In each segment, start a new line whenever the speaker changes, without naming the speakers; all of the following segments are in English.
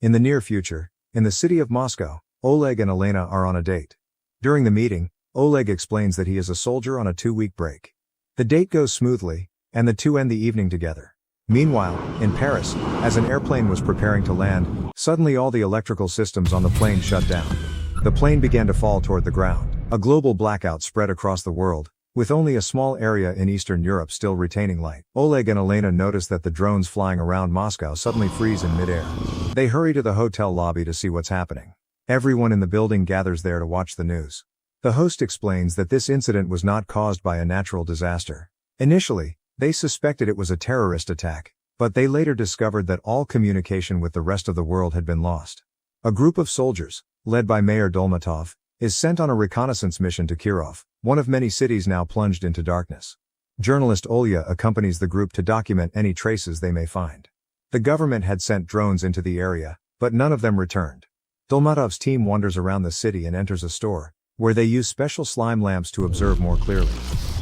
In the near future, in the city of Moscow, Oleg and Elena are on a date. During the meeting, Oleg explains that he is a soldier on a 2-week break. The date goes smoothly, and the two end the evening together. Meanwhile, in Paris, as an airplane was preparing to land, suddenly all the electrical systems on the plane shut down. The plane began to fall toward the ground. A global blackout spread across the world, with only a small area in Eastern Europe still retaining light. Oleg and Elena notice that the drones flying around Moscow suddenly freeze in midair. They hurry to the hotel lobby to see what's happening. Everyone in the building gathers there to watch the news. The host explains that this incident was not caused by a natural disaster. Initially, they suspected it was a terrorist attack, but they later discovered that all communication with the rest of the world had been lost. A group of soldiers, led by Mayor Dolmatov, is sent on a reconnaissance mission to Kirov, one of many cities now plunged into darkness. Journalist Olya accompanies the group to document any traces they may find. The government had sent drones into the area, but none of them returned. Dolmatov's team wanders around the city and enters a store, where they use special slime lamps to observe more clearly.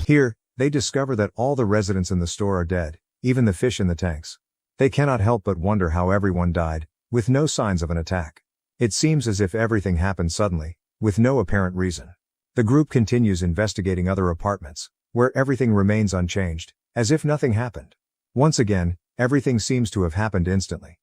Here, they discover that all the residents in the store are dead, even the fish in the tanks. They cannot help but wonder how everyone died, with no signs of an attack. It seems as if everything happened suddenly, with no apparent reason. The group continues investigating other apartments, where everything remains unchanged, as if nothing happened. Once again, everything seems to have happened instantly.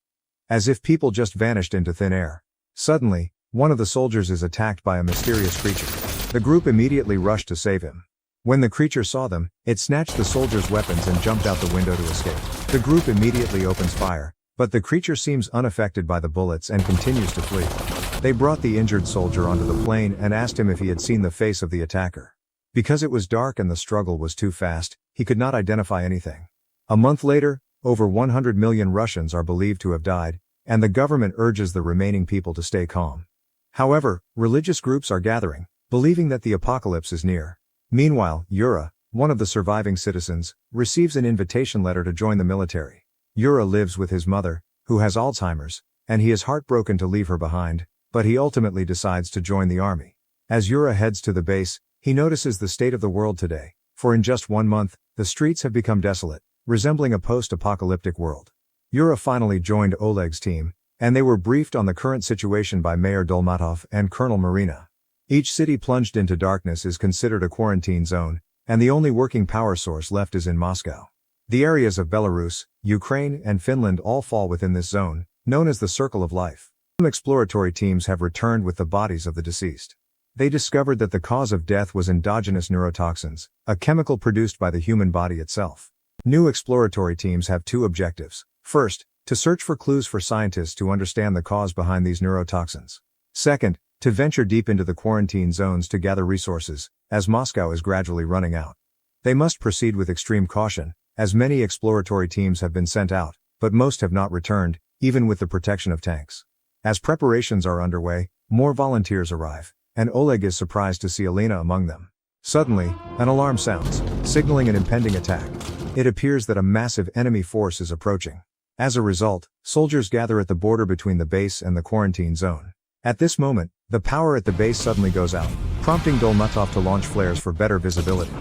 As if people just vanished into thin air. Suddenly, one of the soldiers is attacked by a mysterious creature. The group immediately rushed to save him. When the creature saw them, it snatched the soldiers' weapons and jumped out the window to escape. The group immediately opens fire, but the creature seems unaffected by the bullets and continues to flee. They brought the injured soldier onto the plane and asked him if he had seen the face of the attacker. Because it was dark and the struggle was too fast, he could not identify anything. A month later, over 100 million Russians are believed to have died, and the government urges the remaining people to stay calm. However, religious groups are gathering, believing that the apocalypse is near. Meanwhile, Yura, one of the surviving citizens, receives an invitation letter to join the military. Yura lives with his mother, who has Alzheimer's, and he is heartbroken to leave her behind, but he ultimately decides to join the army. As Yura heads to the base, he notices the state of the world today, for in just 1 month, the streets have become desolate, resembling a post-apocalyptic world. Yura finally joined Oleg's team, and they were briefed on the current situation by Mayor Dolmatov and Colonel Marina. Each city plunged into darkness is considered a quarantine zone, and the only working power source left is in Moscow. The areas of Belarus, Ukraine, and Finland all fall within this zone, known as the Circle of Life. Some exploratory teams have returned with the bodies of the deceased. They discovered that the cause of death was endogenous neurotoxins, a chemical produced by the human body itself. New exploratory teams have 2 objectives. First, to search for clues for scientists to understand the cause behind these neurotoxins. Second, to venture deep into the quarantine zones to gather resources, as Moscow is gradually running out. They must proceed with extreme caution, as many exploratory teams have been sent out, but most have not returned, even with the protection of tanks. As preparations are underway, more volunteers arrive, and Oleg is surprised to see Elena among them. Suddenly, an alarm sounds, signaling an impending attack. It appears that a massive enemy force is approaching. As a result, soldiers gather at the border between the base and the quarantine zone. At this moment, the power at the base suddenly goes out, prompting Dolmatov to launch flares for better visibility.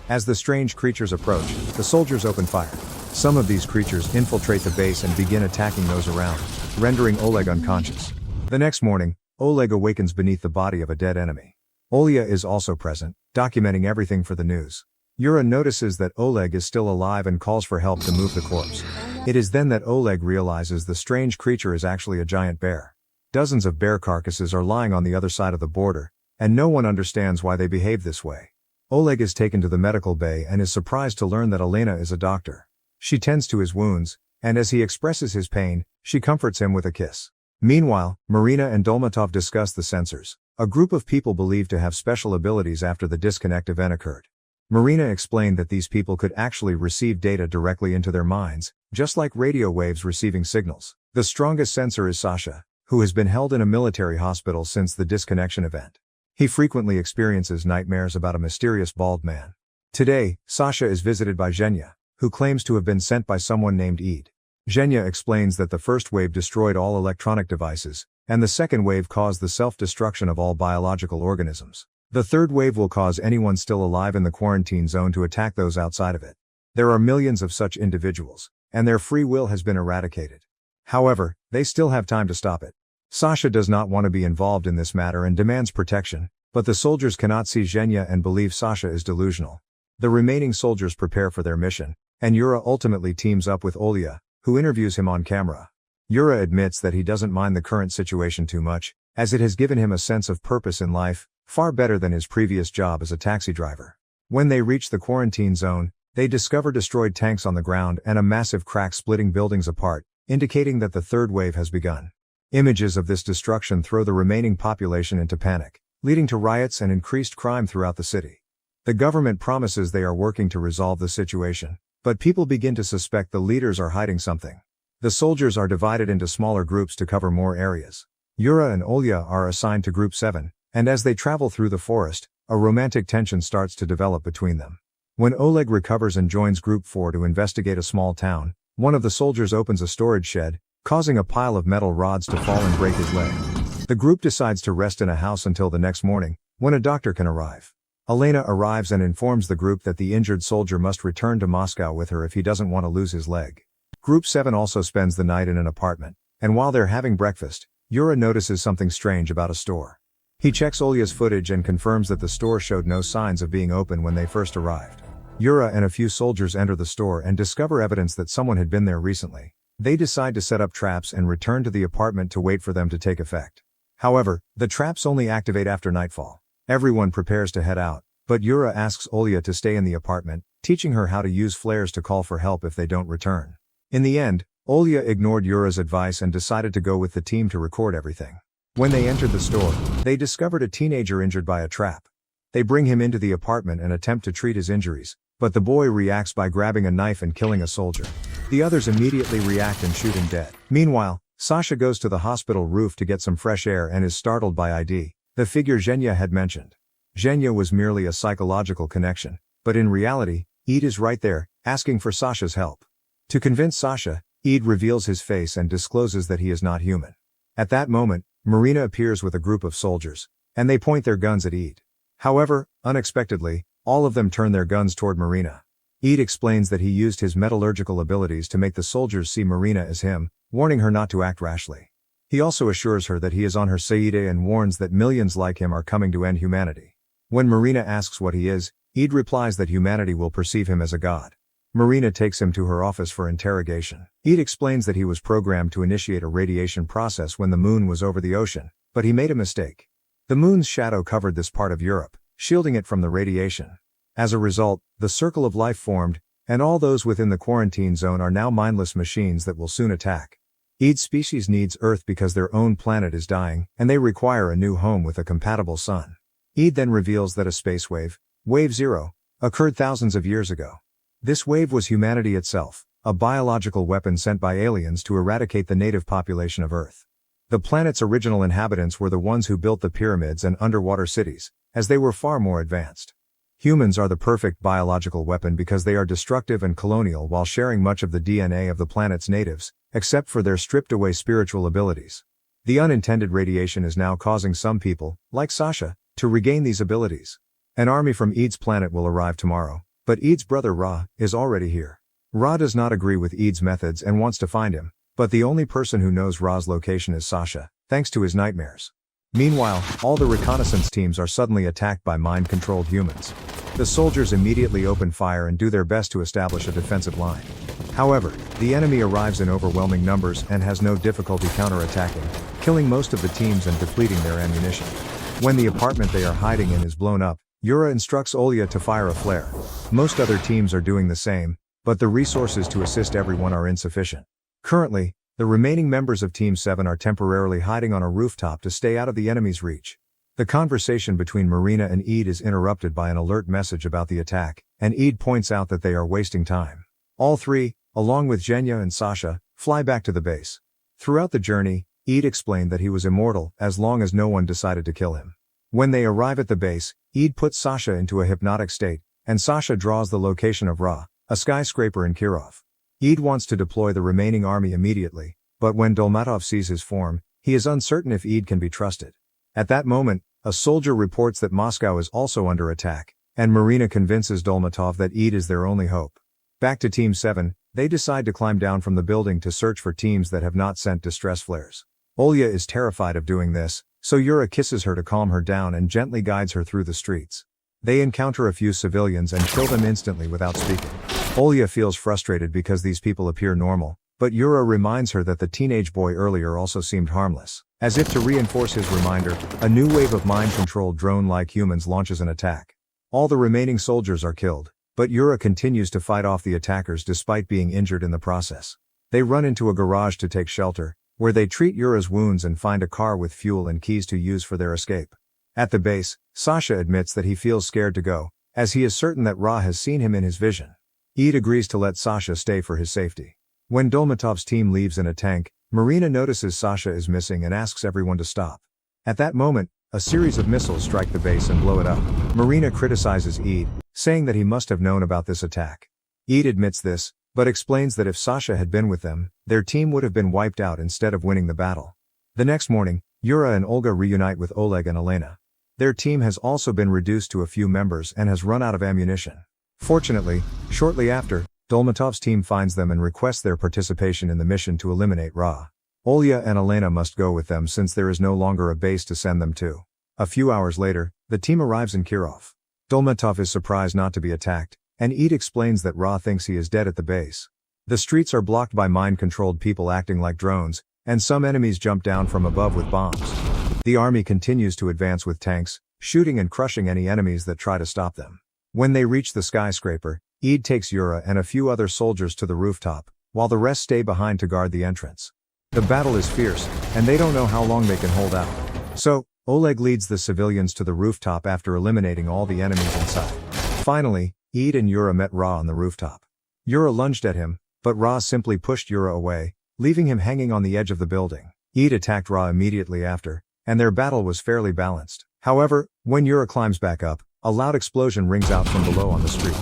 As the strange creatures approach, the soldiers open fire. Some of these creatures infiltrate the base and begin attacking those around, rendering Oleg unconscious. The next morning, Oleg awakens beneath the body of a dead enemy. Olya is also present, documenting everything for the news. Yura notices that Oleg is still alive and calls for help to move the corpse. It is then that Oleg realizes the strange creature is actually a giant bear. Dozens of bear carcasses are lying on the other side of the border, and no one understands why they behave this way. Oleg is taken to the medical bay and is surprised to learn that Elena is a doctor. She tends to his wounds, and as he expresses his pain, she comforts him with a kiss. Meanwhile, Marina and Dolmatov discuss the sensors, a group of people believed to have special abilities after the disconnect event occurred. Marina explained that these people could actually receive data directly into their minds, just like radio waves receiving signals. The strongest sensor is Sasha, who has been held in a military hospital since the disconnection event. He frequently experiences nightmares about a mysterious bald man. Today, Sasha is visited by Zhenya, who claims to have been sent by someone named Eid. Zhenya explains that the first wave destroyed all electronic devices, and the second wave caused the self-destruction of all biological organisms. The third wave will cause anyone still alive in the quarantine zone to attack those outside of it. There are millions of such individuals, and their free will has been eradicated. However, they still have time to stop it. Sasha does not want to be involved in this matter and demands protection, but the soldiers cannot see Zhenya and believe Sasha is delusional. The remaining soldiers prepare for their mission, and Yura ultimately teams up with Olya, who interviews him on camera. Yura admits that he doesn't mind the current situation too much, as it has given him a sense of purpose in life, far better than his previous job as a taxi driver. When they reach the quarantine zone, they discover destroyed tanks on the ground and a massive crack splitting buildings apart, indicating that the third wave has begun. Images of this destruction throw the remaining population into panic, leading to riots and increased crime throughout the city. The government promises they are working to resolve the situation, but people begin to suspect the leaders are hiding something. The soldiers are divided into smaller groups to cover more areas. Yura and Olya are assigned to Group 7, and as they travel through the forest, a romantic tension starts to develop between them. When Oleg recovers and joins Group 4 to investigate a small town, one of the soldiers opens a storage shed, causing a pile of metal rods to fall and break his leg. The group decides to rest in a house until the next morning, when a doctor can arrive. Elena arrives and informs the group that the injured soldier must return to Moscow with her if he doesn't want to lose his leg. Group 7 also spends the night in an apartment, and while they're having breakfast, Yura notices something strange about a store. He checks Olya's footage and confirms that the store showed no signs of being open when they first arrived. Yura and a few soldiers enter the store and discover evidence that someone had been there recently. They decide to set up traps and return to the apartment to wait for them to take effect. However, the traps only activate after nightfall. Everyone prepares to head out, but Yura asks Olya to stay in the apartment, teaching her how to use flares to call for help if they don't return. In the end, Olya ignored Yura's advice and decided to go with the team to record everything. When they entered the store, they discovered a teenager injured by a trap. They bring him into the apartment and attempt to treat his injuries, but the boy reacts by grabbing a knife and killing a soldier. The others immediately react and shoot him dead. Meanwhile, Sasha goes to the hospital roof to get some fresh air and is startled by ID, the figure Zhenya had mentioned. Zhenya was merely a psychological connection, but in reality, Eid is right there, asking for Sasha's help. To convince Sasha, Eid reveals his face and discloses that he is not human. At that moment, Marina appears with a group of soldiers, and they point their guns at Eid. However, unexpectedly, all of them turn their guns toward Marina. Eid explains that he used his metallurgical abilities to make the soldiers see Marina as him, warning her not to act rashly. He also assures her that he is on her side and warns that millions like him are coming to end humanity. When Marina asks what he is, Eid replies that humanity will perceive him as a god. Marina takes him to her office for interrogation. Eid explains that he was programmed to initiate a radiation process when the moon was over the ocean, but he made a mistake. The moon's shadow covered this part of Europe, shielding it from the radiation. As a result, the circle of life formed, and all those within the quarantine zone are now mindless machines that will soon attack. Each species needs Earth because their own planet is dying, and they require a new home with a compatible sun. Eid then reveals that a space wave, Wave Zero, occurred thousands of years ago. This wave was humanity itself, a biological weapon sent by aliens to eradicate the native population of Earth. The planet's original inhabitants were the ones who built the pyramids and underwater cities, as they were far more advanced. Humans are the perfect biological weapon because they are destructive and colonial while sharing much of the DNA of the planet's natives, except for their stripped-away spiritual abilities. The unintended radiation is now causing some people, like Sasha, to regain these abilities. An army from Eid's planet will arrive tomorrow, but Eid's brother Ra is already here. Ra does not agree with Eid's methods and wants to find him, but the only person who knows Ra's location is Sasha, thanks to his nightmares. Meanwhile, all the reconnaissance teams are suddenly attacked by mind-controlled humans. The soldiers immediately open fire and do their best to establish a defensive line. However, the enemy arrives in overwhelming numbers and has no difficulty counterattacking, killing most of the teams and depleting their ammunition. When the apartment they are hiding in is blown up, Yura instructs Olya to fire a flare. Most other teams are doing the same, but the resources to assist everyone are insufficient. Currently, the remaining members of Team 7 are temporarily hiding on a rooftop to stay out of the enemy's reach. The conversation between Marina and Eid is interrupted by an alert message about the attack, and Eid points out that they are wasting time. All three, along with Zhenya and Sasha, fly back to the base. Throughout the journey, Eid explained that he was immortal as long as no one decided to kill him. When they arrive at the base, Eid puts Sasha into a hypnotic state, and Sasha draws the location of Ra, a skyscraper in Kirov. Eid wants to deploy the remaining army immediately, but when Dolmatov sees his form, he is uncertain if Eid can be trusted. At that moment, a soldier reports that Moscow is also under attack, and Marina convinces Dolmatov that Eid is their only hope. Back to Team 7, They decide to climb down from the building to search for teams that have not sent distress flares. Olya is terrified of doing this, so Yura kisses her to calm her down and gently guides her through the streets. They encounter a few civilians and kill them instantly without speaking. Olya feels frustrated because these people appear normal, but Yura reminds her that the teenage boy earlier also seemed harmless. As if to reinforce his reminder, a new wave of mind-controlled drone-like humans launches an attack. All the remaining soldiers are killed, but Yura continues to fight off the attackers despite being injured in the process. They run into a garage to take shelter, where they treat Yura's wounds and find a car with fuel and keys to use for their escape. At the base, Sasha admits that he feels scared to go, as he is certain that Ra has seen him in his vision. Eid agrees to let Sasha stay for his safety. When Dolmatov's team leaves in a tank, Marina notices Sasha is missing and asks everyone to stop. At that moment, a series of missiles strike the base and blow it up. Marina criticizes Eid, saying that he must have known about this attack. Eid admits this, but explains that if Sasha had been with them, their team would have been wiped out instead of winning the battle. The next morning, Yura and Olga reunite with Oleg and Elena. Their team has also been reduced to a few members and has run out of ammunition. Fortunately, shortly after, Dolmatov's team finds them and requests their participation in the mission to eliminate Ra. Olya and Elena must go with them since there is no longer a base to send them to. A few hours later, the team arrives in Kirov. Dolmatov is surprised not to be attacked, and Eid explains that Ra thinks he is dead at the base. The streets are blocked by mind-controlled people acting like drones, and some enemies jump down from above with bombs. The army continues to advance with tanks, shooting and crushing any enemies that try to stop them. When they reach the skyscraper, Eid takes Yura and a few other soldiers to the rooftop, while the rest stay behind to guard the entrance. The battle is fierce, and they don't know how long they can hold out. So, Oleg leads the civilians to the rooftop after eliminating all the enemies inside. Finally, Eid and Yura met Ra on the rooftop. Yura lunged at him, but Ra simply pushed Yura away, leaving him hanging on the edge of the building. Eid attacked Ra immediately after, and their battle was fairly balanced. However, when Yura climbs back up, a loud explosion rings out from below on the street.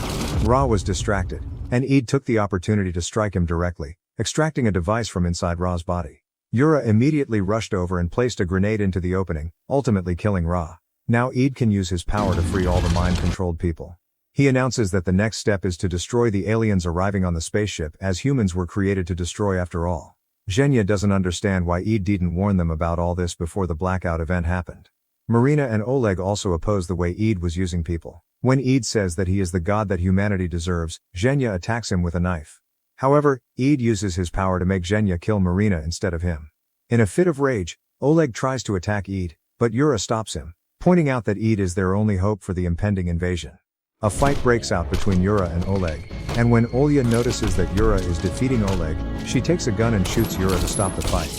Ra was distracted, and Eid took the opportunity to strike him directly, extracting a device from inside Ra's body. Yura immediately rushed over and placed a grenade into the opening, ultimately killing Ra. Now Eid can use his power to free all the mind-controlled people. He announces that the next step is to destroy the aliens arriving on the spaceship, as humans were created to destroy after all. Zhenya doesn't understand why Eid didn't warn them about all this before the blackout event happened. Marina and Oleg also oppose the way Eid was using people. When Eid says that he is the god that humanity deserves, Zhenya attacks him with a knife. However, Eid uses his power to make Zhenya kill Marina instead of him. In a fit of rage, Oleg tries to attack Eid, but Yura stops him, pointing out that Eid is their only hope for the impending invasion. A fight breaks out between Yura and Oleg, and when Olya notices that Yura is defeating Oleg, she takes a gun and shoots Yura to stop the fight.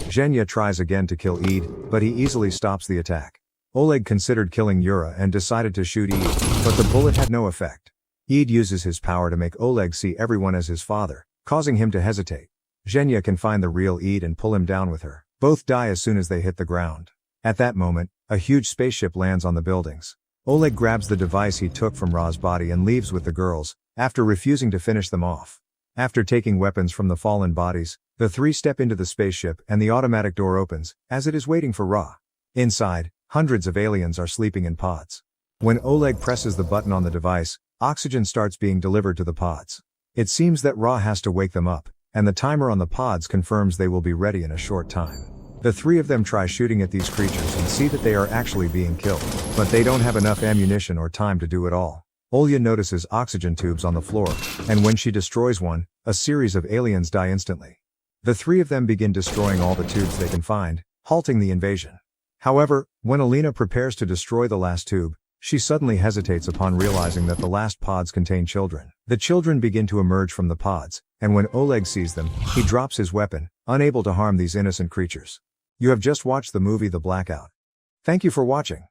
Zhenya tries again to kill Eid, but he easily stops the attack. Oleg considered killing Yura and decided to shoot Eid, but the bullet had no effect. Eid uses his power to make Oleg see everyone as his father, causing him to hesitate. Zhenya can find the real Eid and pull him down with her. Both die as soon as they hit the ground. At that moment, a huge spaceship lands on the buildings. Oleg grabs the device he took from Ra's body and leaves with the girls, after refusing to finish them off. After taking weapons from the fallen bodies, the three step into the spaceship and the automatic door opens, as it is waiting for Ra. Inside, hundreds of aliens are sleeping in pods. When Oleg presses the button on the device, oxygen starts being delivered to the pods. It seems that Ra has to wake them up, and the timer on the pods confirms they will be ready in a short time. The three of them try shooting at these creatures and see that they are actually being killed, but they don't have enough ammunition or time to do it all. Olya notices oxygen tubes on the floor, and when she destroys one, a series of aliens die instantly. The three of them begin destroying all the tubes they can find, halting the invasion. However, when Alina prepares to destroy the last tube, she suddenly hesitates upon realizing that the last pods contain children. The children begin to emerge from the pods, and when Oleg sees them, he drops his weapon, unable to harm these innocent creatures. You have just watched the movie The Blackout. Thank you for watching.